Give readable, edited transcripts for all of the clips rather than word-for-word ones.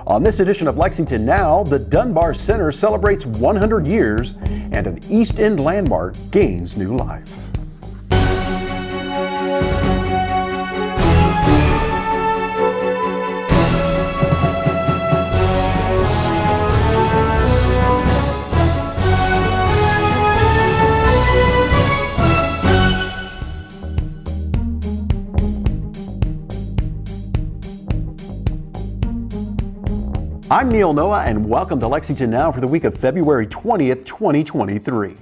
On this edition of Lexington Now, the Dunbar Center celebrates 100 years and an East End landmark gains new life. I'm Neil Noah, and welcome to Lexington Now for the week of February 20th, 2023.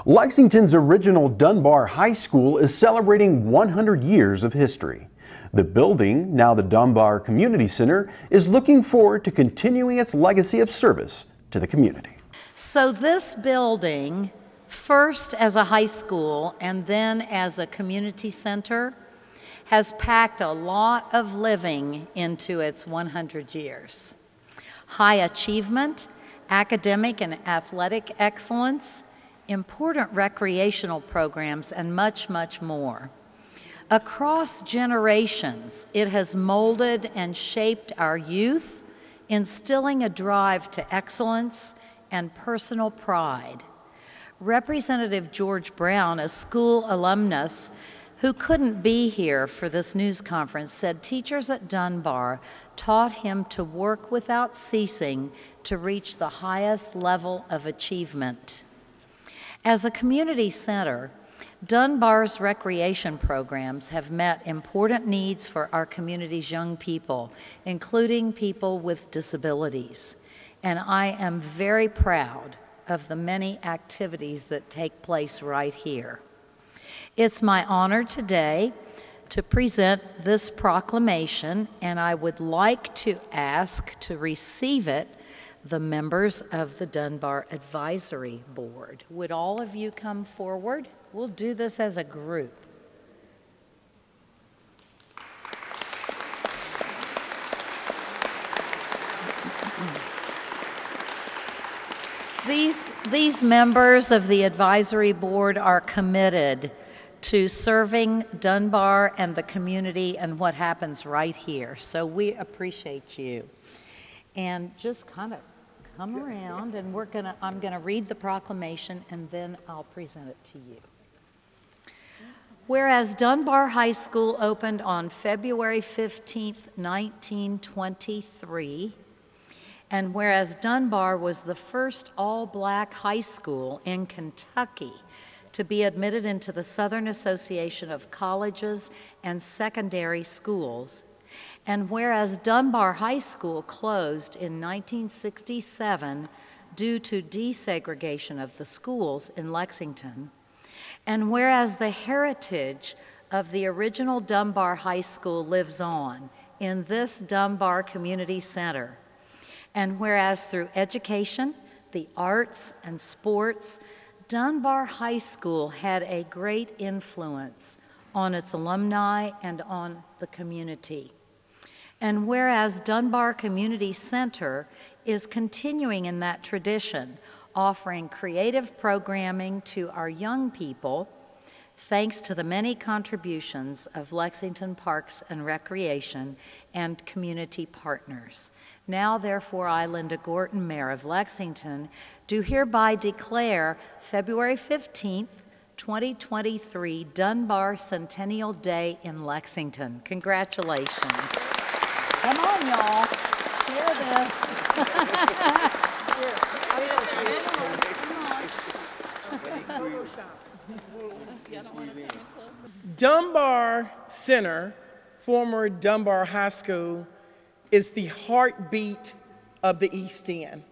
Lexington's original Dunbar High School is celebrating 100 years of history. The building, now the Dunbar Community Center, is looking forward to continuing its legacy of service to the community. So this building, first as a high school and then as a community center, has packed a lot of living into its 100 years. High achievement, academic and athletic excellence, important recreational programs, and much, much more. Across generations, it has molded and shaped our youth, instilling a drive to excellence and personal pride. Representative George Brown, a school alumnus who couldn't be here for this news conference, said teachers at Dunbar taught him to work without ceasing to reach the highest level of achievement. As a community center, Dunbar's recreation programs have met important needs for our community's young people, including people with disabilities. And I am very proud of the many activities that take place right here. It's my honor today to present this proclamation, and I would like to ask to receive it the members of the Dunbar Advisory Board. Would all of you come forward? We'll do this as a group. These members of the Advisory Board are committed to serving Dunbar and the community and what happens right here. So we appreciate you. And just kind of come around, and I'm gonna read the proclamation and then I'll present it to you. Whereas Dunbar High School opened on February 15th, 1923, and whereas Dunbar was the first all-black high school in Kentucky to be admitted into the Southern Association of Colleges and Secondary Schools, and whereas Dunbar High School closed in 1967 due to desegregation of the schools in Lexington, and whereas the heritage of the original Dunbar High School lives on in this Dunbar Community Center, and whereas through education, the arts, and sports, Dunbar High School had a great influence on its alumni and on the community. And whereas Dunbar Community Center is continuing in that tradition, offering creative programming to our young people, thanks to the many contributions of Lexington Parks and Recreation and community partners. Now, therefore, I, Linda Gorton, Mayor of Lexington, do hereby declare February 15th, 2023 Dunbar Centennial Day in Lexington. Congratulations. Come on, y'all. Share this. Dunbar Center, former Dunbar High School, is the heartbeat of the East End.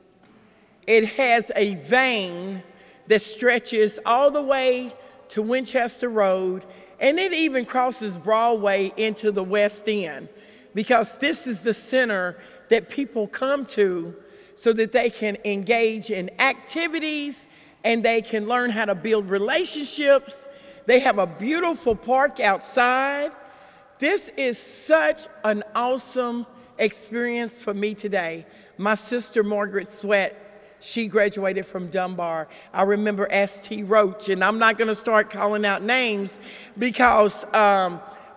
It has a vein that stretches all the way to Winchester Road, and it even crosses Broadway into the West End, because this is the center that people come to so that they can engage in activities and they can learn how to build relationships. They have a beautiful park outside. This is such an awesome experience for me today. My sister, Margaret Sweat, she graduated from Dunbar. I remember S.T. Roach, and I'm not going to start calling out names because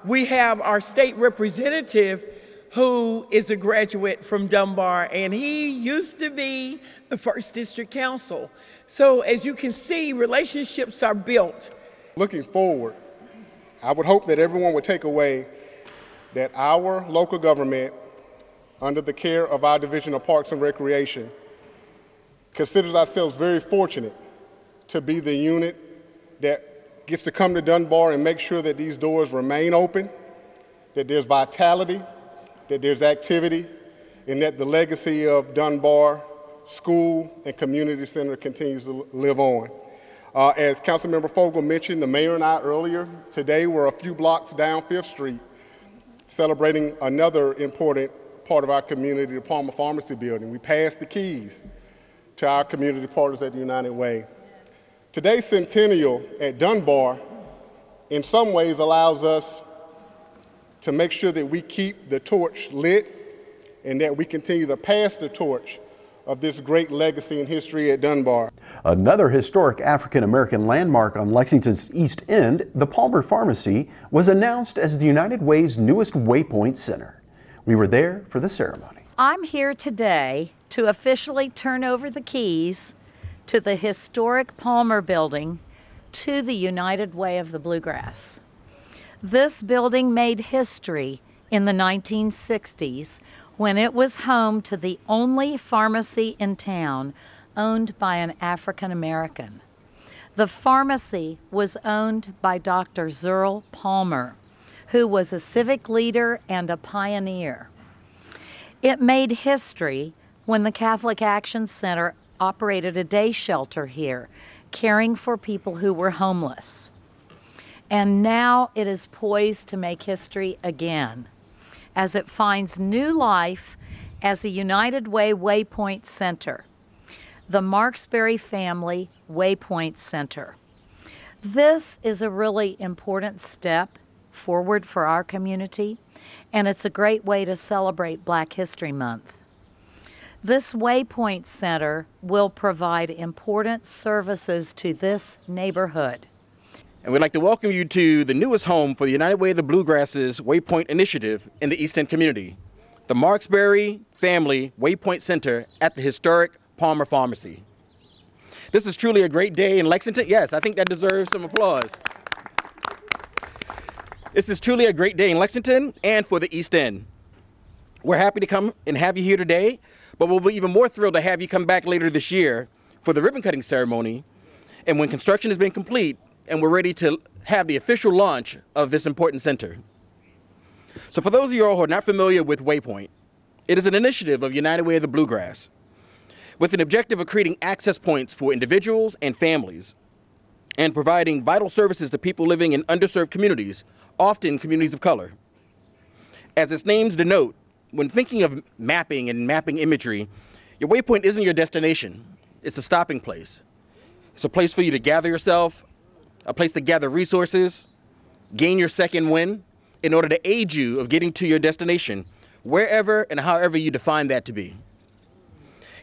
we have our state representative who is a graduate from Dunbar, and he used to be the 1st District Council. So as you can see, relationships are built. Looking forward, I would hope that everyone would take away that our local government, under the care of our Division of Parks and Recreation, considers ourselves very fortunate to be the unit that gets to come to Dunbar and make sure that these doors remain open, that there's vitality, that there's activity, and that the legacy of Dunbar School and Community Center continues to live on. As Councilmember Fogle mentioned, the mayor and I earlier today were a few blocks down 5th Street celebrating another important part of our community, the Palmer Pharmacy building. We passed the keys to our community partners at the United Way. Today's centennial at Dunbar in some ways allows us to make sure that we keep the torch lit and that we continue to pass the torch of this great legacy and history at Dunbar. Another historic African-American landmark on Lexington's East End, the Palmer Pharmacy, was announced as the United Way's newest Waypoint Center. We were there for the ceremony. I'm here today to officially turn over the keys to the historic Palmer Building to the United Way of the Bluegrass. This building made history in the 1960s when it was home to the only pharmacy in town owned by an African American. The pharmacy was owned by Dr. Zerl Palmer, who was a civic leader and a pioneer. It made history when the Catholic Action Center operated a day shelter here, caring for people who were homeless. And now it is poised to make history again, as it finds new life as a United Way Waypoint Center, the Marksberry Family Waypoint Center. This is a really important step forward for our community, and it's a great way to celebrate Black History Month. This Waypoint Center will provide important services to this neighborhood. And we'd like to welcome you to the newest home for the United Way of the Bluegrass's Waypoint Initiative in the East End community, the Marksberry Family Waypoint Center at the historic Palmer Pharmacy. This is truly a great day in Lexington. Yes, I think that deserves some applause. This is truly a great day in Lexington and for the East End. We're happy to come and have you here today, but we'll be even more thrilled to have you come back later this year for the ribbon cutting ceremony, and when construction has been complete and we're ready to have the official launch of this important center. So for those of you all who are not familiar with Waypoint, it is an initiative of United Way of the Bluegrass with an objective of creating access points for individuals and families and providing vital services to people living in underserved communities, often communities of color. As its names denote, when thinking of mapping and mapping imagery, your waypoint isn't your destination. It's a stopping place. It's a place for you to gather yourself, a place to gather resources, gain your second wind in order to aid you of getting to your destination, wherever and however you define that to be.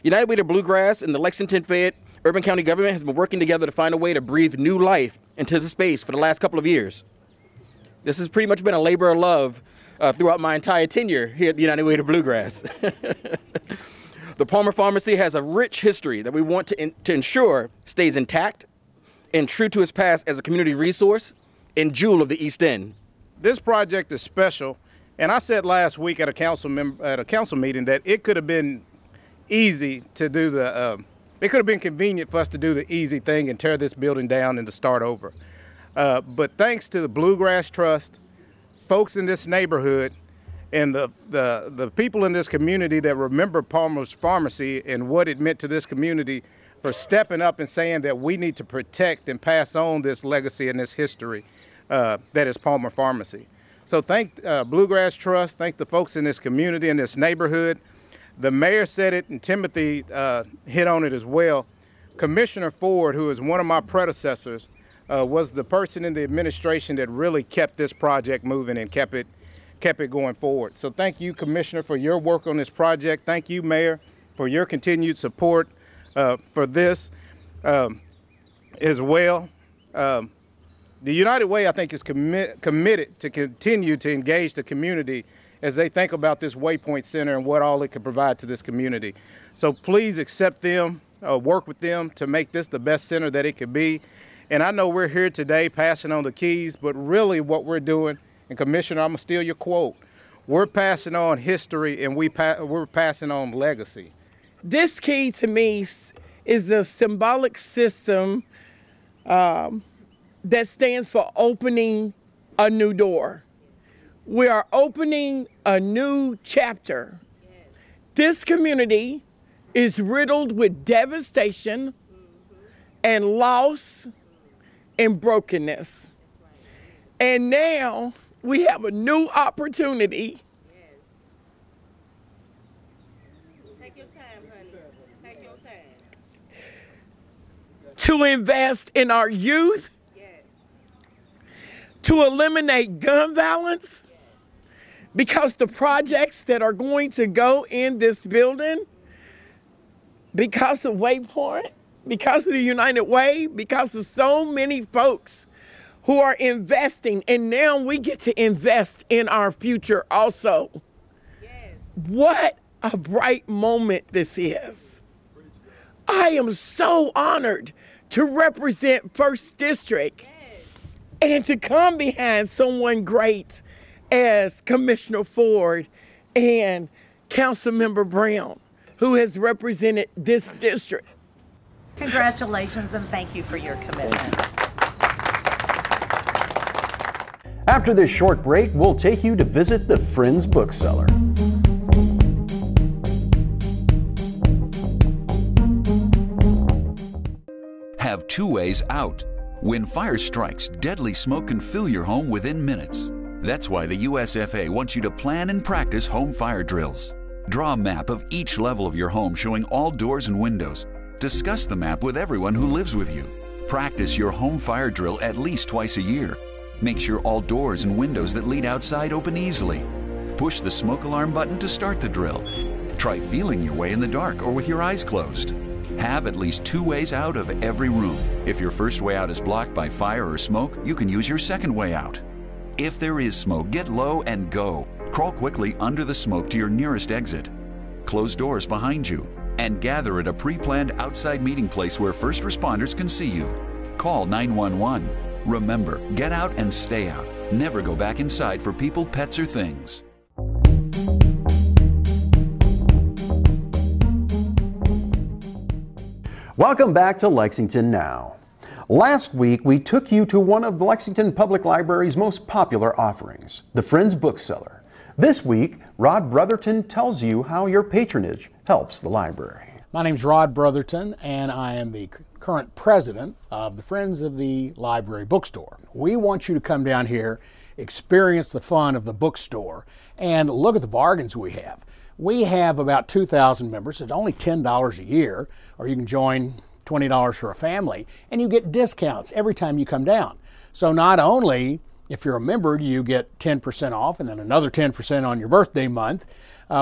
United Way to Bluegrass and the Lexington Fayette Urban County government has been working together to find a way to breathe new life into the space for the last couple of years. This has pretty much been a labor of love throughout my entire tenure here at the United Way to Bluegrass. The Palmer Pharmacy has a rich history that we want to ensure stays intact and true to its past as a community resource and jewel of the East End. This project is special, and I said last week at a council meeting that it could have been easy to do it could have been convenient for us to do the easy thing and tear this building down and to start over. But thanks to the Bluegrass Trust, folks in this neighborhood, and the people in this community that remember Palmer's Pharmacy and what it meant to this community, for stepping up and saying that we need to protect and pass on this legacy and this history that is Palmer Pharmacy. So thank Bluegrass Trust, thank the folks in this community, in this neighborhood. The mayor said it, and Timothy hit on it as well. Commissioner Ford, who is one of my predecessors, was the person in the administration that really kept this project moving and kept kept it going forward. So thank you, Commissioner, for your work on this project. Thank you, Mayor, for your continued support for this as well. The United Way, I think, is committed to continue to engage the community as they think about this Waypoint Center and what all it can provide to this community. So please accept them, work with them to make this the best center that it could be. And I know we're here today passing on the keys, but really what we're doing, and Commissioner, I'm gonna steal your quote, we're passing on history and we're passing on legacy. This key to me is a symbolic system that stands for opening a new door. We are opening a new chapter. This community is riddled with devastation and loss and brokenness. And now we have a new opportunity. Take your time, honey. Take your time. To invest in our youth, to eliminate gun violence, because the projects that are going to go in this building, because of Waypoint, because of the United Way, because of so many folks who are investing, and now we get to invest in our future also. Yes. What a bright moment this is. I am so honored to represent 1st District and to come behind someone great as Commissioner Ford and Councilmember Brown, who has represented this district. Congratulations and thank you for your commitment. After this short break, we'll take you to visit the Friends Bookseller. Have 2 ways out. When fire strikes, deadly smoke can fill your home within minutes. That's why the USFA wants you to plan and practice home fire drills. Draw a map of each level of your home showing all doors and windows. Discuss the map with everyone who lives with you. Practice your home fire drill at least twice a year. Make sure all doors and windows that lead outside open easily. Push the smoke alarm button to start the drill. Try feeling your way in the dark or with your eyes closed. Have at least 2 ways out of every room. If your first way out is blocked by fire or smoke, you can use your second way out. If there is smoke, get low and go. Crawl quickly under the smoke to your nearest exit. Close doors behind you and gather at a pre-planned outside meeting place where first responders can see you. Call 911. Remember, get out and stay out. Never go back inside for people, pets, or things. Welcome back to Lexington Now. Last week, we took you to one of the Lexington Public Library's most popular offerings, the Friends Bookseller. This week, Rod Brotherton tells you how your patronage helps the library. My name's Rod Brotherton, and I am the current president of the Friends of the Library Bookstore. We want you to come down here, experience the fun of the bookstore, and look at the bargains we have. We have about 2,000 members. It's only $10 a year, or you can join $20 for a family, and you get discounts every time you come down. So not only, if you're a member, you get 10% off and then another 10% on your birthday month,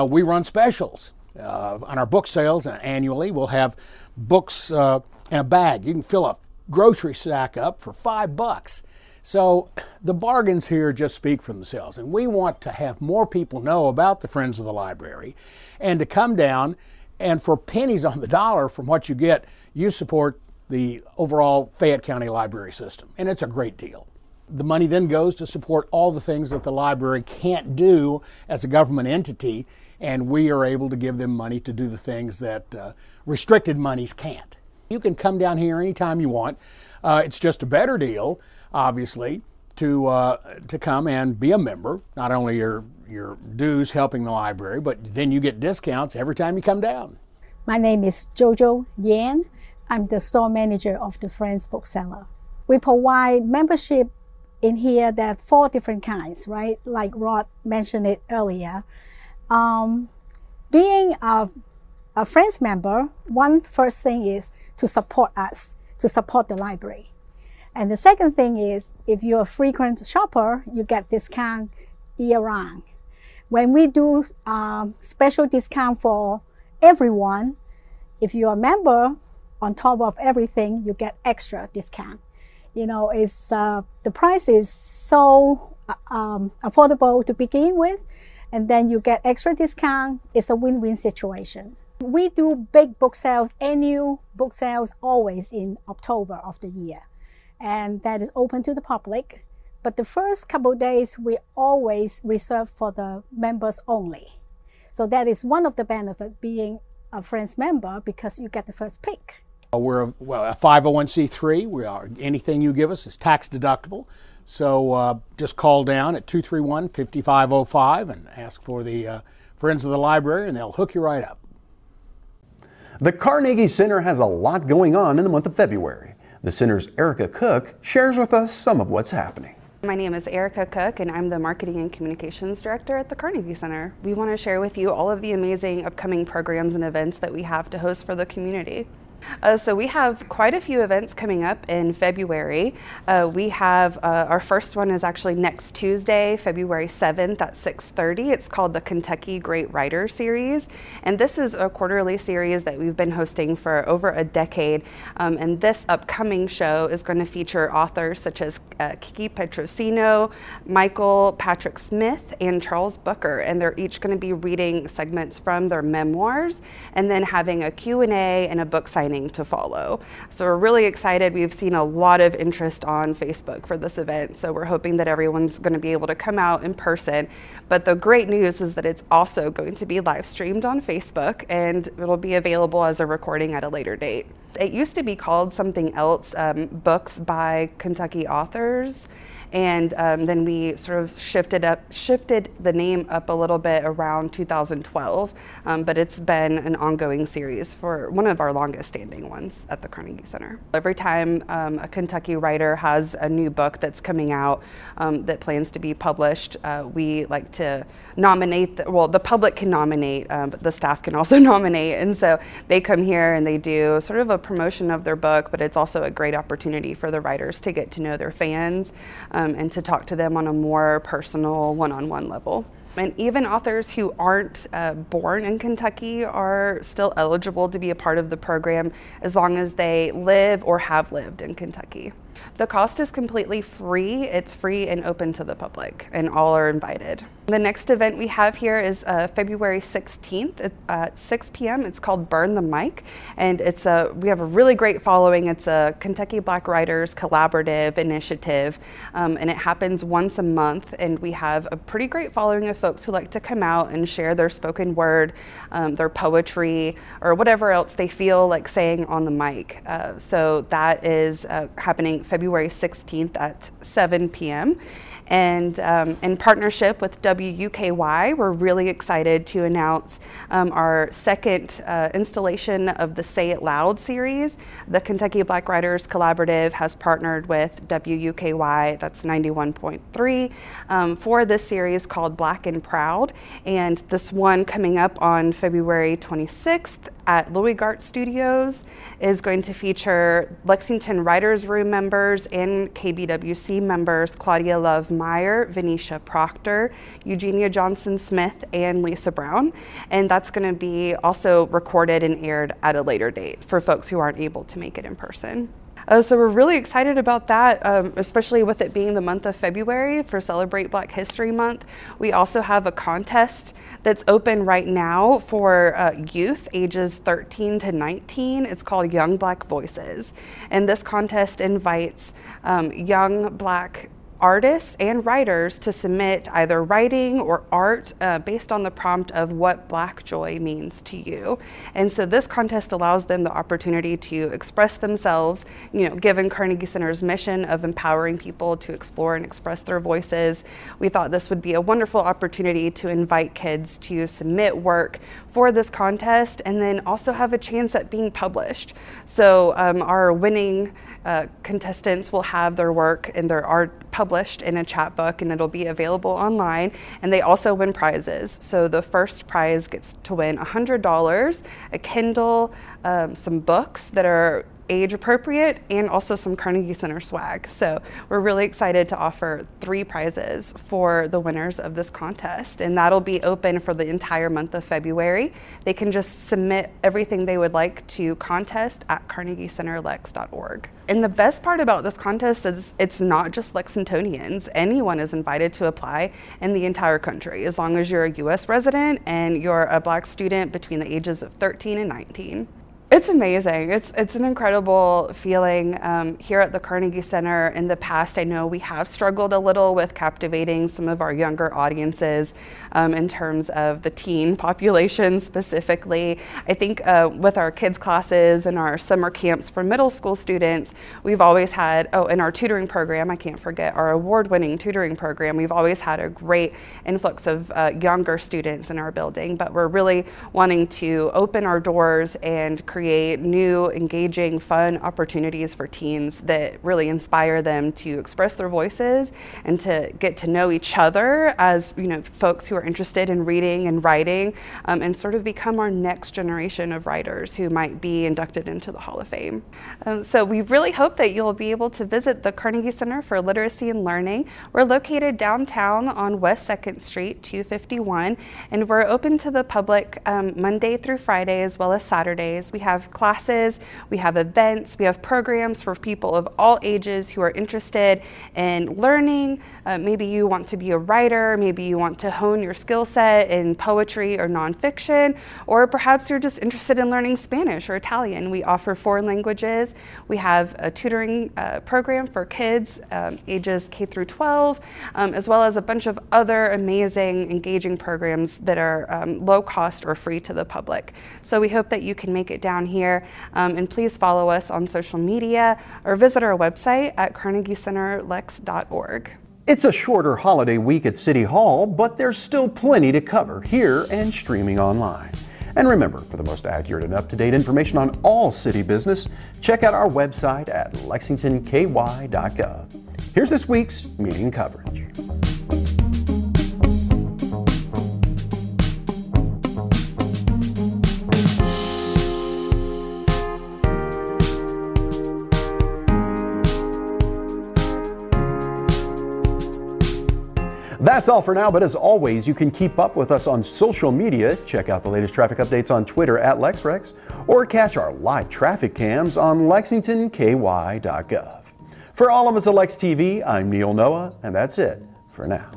we run specials on our book sales annually. We'll have books in a bag. You can fill a grocery sack up for $5. So the bargains here just speak for themselves, and we want to have more people know about the Friends of the Library and to come down, and for pennies on the dollar from what you get, you support the overall Fayette County library system, and it's a great deal. The money then goes to support all the things that the library can't do as a government entity, and we are able to give them money to do the things that restricted monies can't. You can come down here anytime you want. It's just a better deal, obviously, to come and be a member. Not only your dues helping the library, but then you get discounts every time you come down. My name is Jojo Yan. I'm the store manager of the Friends Bookseller. We provide membership in here. There are 4 different kinds, right? Like Rod mentioned it earlier. Being a Friends member, one first thing is to support us, to support the library. And the second thing is, if you're a frequent shopper, you get discount year-round. When we do special discount for everyone, if you're a member, on top of everything, you get extra discount. You know, it's the price is so affordable to begin with, and then you get extra discount. It's a win-win situation. We do big book sales, annual book sales, always in October of the year, and that is open to the public. But the first couple of days, we always reserve for the members only. So that is one of the benefits being a Friends member, because you get the first pick. We're a 501c3. We are, anything you give us is tax deductible. So just call down at 231-5505 and ask for the Friends of the Library, and they'll hook you right up. The Carnegie Center has a lot going on in the month of February. The center's Erica Cook shares with us some of what's happening. My name is Erica Cook, and I'm the Marketing and Communications Director at the Carnegie Center. We want to share with you all of the amazing upcoming programs and events that we have to host for the community. So we have quite a few events coming up in February. We have our first one is actually next Tuesday, February 7th at 6:30. It's called the Kentucky Great Writers Series, and this is a quarterly series that we've been hosting for over a decade. And this upcoming show is going to feature authors such as Kiki Petrosino, Michael Patrick Smith, and Charles Booker, and they're each going to be reading segments from their memoirs and then having a Q&A and a book signing to follow. So we're really excited. We've seen a lot of interest on Facebook for this event, so we're hoping that everyone's going to be able to come out in person. But the great news is that it's also going to be live streamed on Facebook, and it'll be available as a recording at a later date. It used to be called something else, Books by Kentucky Authors, and then we sort of shifted the name up a little bit around 2012, but it's been an ongoing series for one of our longest standing ones at the Carnegie Center. Every time a Kentucky writer has a new book that's coming out that plans to be published, we like to nominate, the public can nominate, but the staff can also nominate, and so they come here and they do sort of a promotion of their book, but it's also a great opportunity for the writers to get to know their fans and to talk to them on a more personal, one-on-one level. And even authors who aren't born in Kentucky are still eligible to be a part of the program as long as they live or have lived in Kentucky. The cost is completely free. It's free and open to the public, and all are invited. The next event we have here is February 16th at 6 p.m. It's called Burn the Mic, and we have a really great following. It's a Kentucky Black Writers Collaborative initiative, and it happens once a month, and we have a pretty great following of folks who like to come out and share their spoken word, their poetry, or whatever else they feel like saying on the mic. So that is happening February 16th at 7 p.m. And in partnership with WUKY, we're really excited to announce our second installation of the Say It Loud series. The Kentucky Black Writers Collaborative has partnered with WUKY, that's 91.3, for this series called Black and Proud. And this one coming up on February 26th at Louis Gart Studios is going to feature Lexington Writers Room members and KBWC members Claudia Love Meyer, Venetia Proctor, Eugenia Johnson Smith, and Lisa Brown. And that's going to be also recorded and aired at a later date for folks who aren't able to make it in person. So we're really excited about that, especially with it being the month of February for Celebrate Black History Month. We also have a contest that's open right now for youth ages 13 to 19. It's called Young Black Voices. And this contest invites young Black artists and writers to submit either writing or art based on the prompt of what Black joy means to you. And so this contest allows them the opportunity to express themselves, given Carnegie Center's mission of empowering people to explore and express their voices. We thought this would be a wonderful opportunity to invite kids to submit work for this contest and then also have a chance at being published. So our winning contestants will have their work and their art published in a chapbook, and it'll be available online, and they also win prizes. So the first prize gets to win $100, a Kindle, some books that are age appropriate and also some Carnegie Center swag. So we're really excited to offer 3 prizes for the winners of this contest, and that'll be open for the entire month of February. They can just submit everything they would like to contest@carnegiecenterlex.org. And the best part about this contest is it's not just Lexingtonians. Anyone is invited to apply in the entire country, as long as you're a U.S. resident and you're a Black student between the ages of 13 and 19. It's amazing. It's an incredible feeling here at the Carnegie Center. In the past, I know we have struggled a little with captivating some of our younger audiences in terms of the teen population specifically. I think with our kids classes and our summer camps for middle school students, we've always had, in our tutoring program, I can't forget our award-winning tutoring program, we've always had a great influx of younger students in our building, but we're really wanting to open our doors and create new, engaging, fun opportunities for teens that really inspire them to express their voices and to get to know each other as, folks who are interested in reading and writing, and sort of become our next generation of writers who might be inducted into the Hall of Fame. So we really hope that you'll be able to visit the Carnegie Center for Literacy and Learning. We're located downtown on West 2nd Street, 251, and we're open to the public Monday through Friday as well as Saturdays. We have classes, we have events, we have programs for people of all ages who are interested in learning. Maybe you want to be a writer, maybe you want to hone your skill set in poetry or nonfiction, or perhaps you're just interested in learning Spanish or Italian. We offer 4 languages. We have a tutoring program for kids ages K through 12, as well as a bunch of other amazing, engaging programs that are low cost or free to the public. So we hope that you can make it down here, and please follow us on social media or visit our website at carnegiecenterlex.org. It's a shorter holiday week at City Hall, but there's still plenty to cover here and streaming online. And remember, for the most accurate and up-to-date information on all city business, check out our website at lexingtonky.gov. Here's this week's meeting coverage. That's all for now, but as always, you can keep up with us on social media. Check out the latest traffic updates on Twitter at LexRex, or catch our live traffic cams on lexingtonky.gov. For all of us at Lex TV, I'm Neil Noah, and that's it for now.